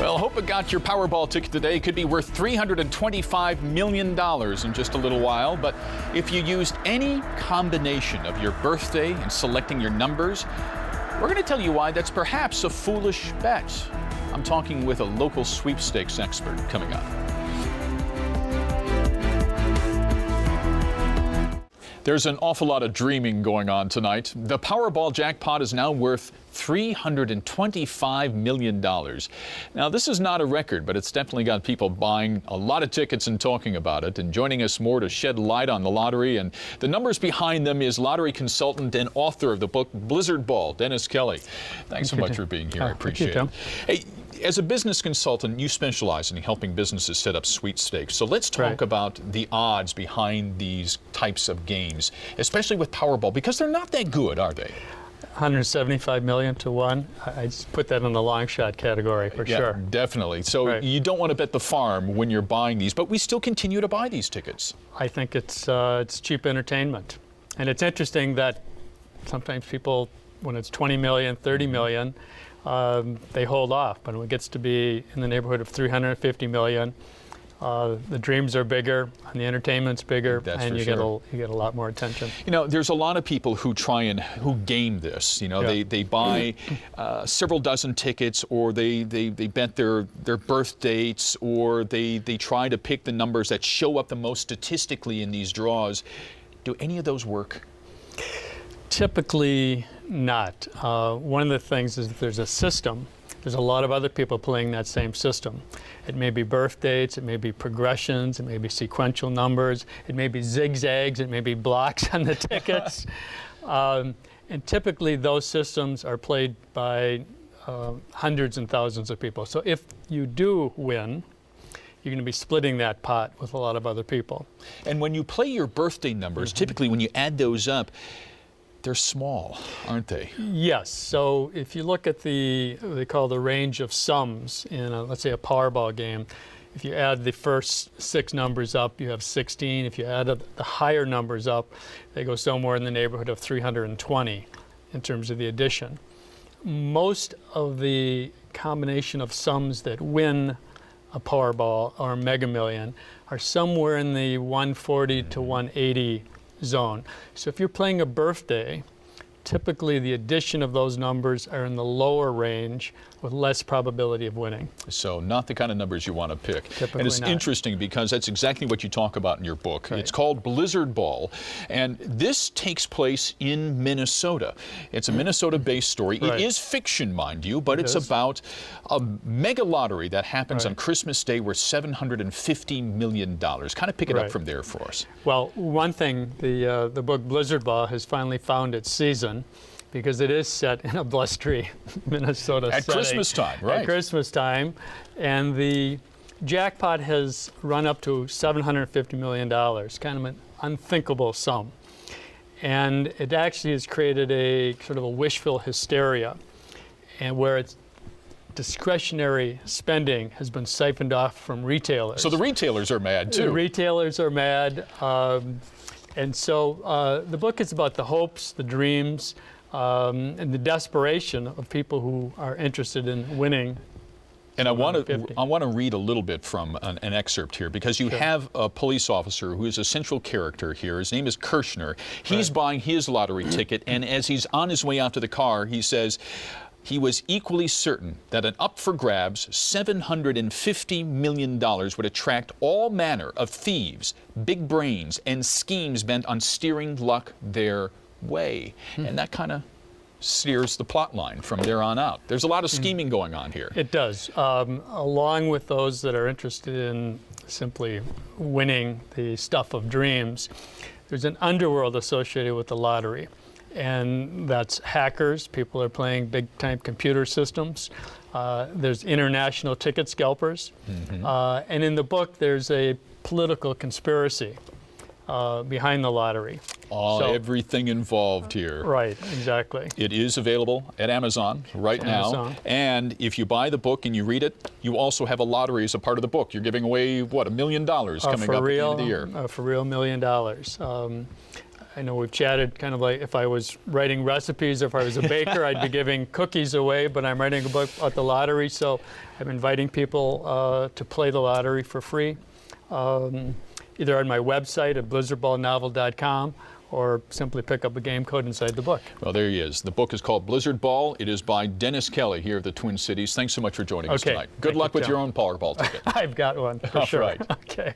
Well, hope it got your Powerball ticket today. It could be worth $325 million in just a little while. But if you used any combination of your birthday in selecting your numbers, we're going to tell you why that's perhaps a foolish bet. I'm talking with a local sweepstakes expert coming up. There's an awful lot of dreaming going on tonight. The Powerball jackpot is now worth $325 million. Now, this is not a record, but it's definitely got people buying a lot of tickets and talking about it. And joining us more to shed light on the lottery and the numbers behind them is lottery consultant and author of the book Blizzard Ball, Dennis Kelly. Thanks so much for being here. I appreciate it. Hey, as a business consultant, you specialize in helping businesses set up sweepstakes. So let's talk about the odds behind these types of games, especially with Powerball, because they're not that good, are they? 175 million to 1. I just put that in the long shot category for sure. Definitely. So you don't want to bet the farm when you're buying these, but we still continue to buy these tickets. I think it's cheap entertainment. And it's interesting that sometimes people, when it's 20 million, 30 million, they hold off. But when it gets to be in the neighborhood of 350 million, the dreams are bigger and the entertainment's bigger, and you get a lot more attention. You know, there's a lot of people who who game this. You know, they buy several dozen tickets, or they bet their birth dates, or they try to pick the numbers that show up the most statistically in these draws. Do any of those work? Typically not. One of the things is that there's a system. There's a lot of other people playing that same system. It may be birth dates, it may be progressions, it may be sequential numbers, it may be zigzags, it may be blocks on the tickets. And typically those systems are played by hundreds and thousands of people. So if you do win, you're going to be splitting that pot with a lot of other people. And when you play your birthday numbers, typically when you add those up, they're small, aren't they? Yes. So if you look at they call the range of sums in, let's say, a Powerball game, if you add the first 6 numbers up, you have 16. If you add the higher numbers up, they go somewhere in the neighborhood of 320 in terms of the addition. Most of the combination of sums that win a Powerball or a Mega Million are somewhere in the 140 to 180 zone. So if you're playing a birthday, typically the addition of those numbers are in the lower range with less probability of winning. So not the kind of numbers you want to pick. Typically and it's not. Interesting because that's exactly what you talk about in your book. It's called Blizzard Ball, and this takes place in Minnesota. It's a Minnesota-based story. It is fiction, mind you, but it's about a mega lottery that happens on Christmas Day worth $750 million. Kind of pick it up from there for us. Well, one thing, the book Blizzard Ball has finally found its season, because it is set in a blustery Minnesota setting. Christmas time, right? At Christmas time. And the jackpot has run up to $750 million, kind of an unthinkable sum. And it actually has created a sort of a wishful hysteria, and where it's discretionary spending has been siphoned off from retailers. So the retailers are mad too. The retailers are mad. And so the book is about the hopes, the dreams, and the desperation of people who are interested in winning. And I want to read a little bit from an excerpt here, because you have a police officer who is a central character here. His name is Kirshner. He's buying his lottery ticket, and as he's on his way out to the car, he says he was equally certain that an up-for-grabs $750 million would attract all manner of thieves, big brains, and schemes bent on steering luck their way. And that kind of steers the plot line from there on out. There's a lot of scheming going on here. It does. Along with those that are interested in simply winning the stuff of dreams, there's an underworld associated with the lottery. And that's hackers. People are playing big-time computer systems. There's international ticket scalpers. And in the book, there's a political conspiracy behind the lottery. Everything involved here. Right, exactly. It is available at Amazon right now. And if you buy the book and you read it, you also have a lottery as a part of the book. You're giving away, what, $1 million coming up at the end of the year? For real, $1 million. I know we've chatted kind of like if I was writing recipes or if I was a baker, I'd be giving cookies away, but I'm writing a book about the lottery, so I'm inviting people to play the lottery for free, either on my website at blizzardballnovel.com or simply pick up a game code inside the book. Well, there he is. The book is called Blizzard Ball. It is by Dennis Kelly here at the Twin Cities. Thanks so much for joining us tonight. Good luck with your own Powerball ticket. I've got one, for sure. Right. Okay.